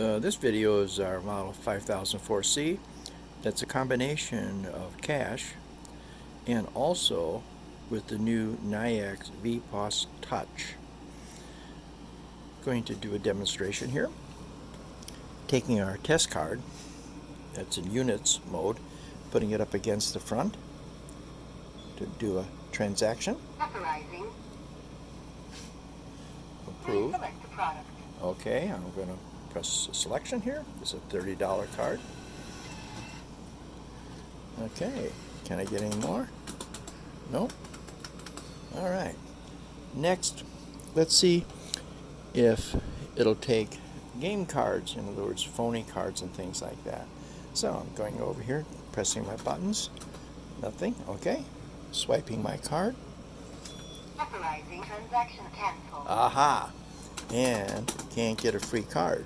This video is our model 5004C. That's a combination of cash and also with the new Nayax Vpos Touch. Going to do a demonstration here. Taking our test card, that's in units mode, putting it up against the front to do a transaction. Authorizing. Approve. Select the product. Okay, I'm going to press selection here. It's a $30 card. Okay, can I get any more? Nope. Alright. Next, let's see if it'll take game cards, in other words, phony cards and things like that. So I'm going over here, pressing my buttons. Nothing. Okay. Swiping my card. Authorizing transaction cancel. Aha! And can't get a free card.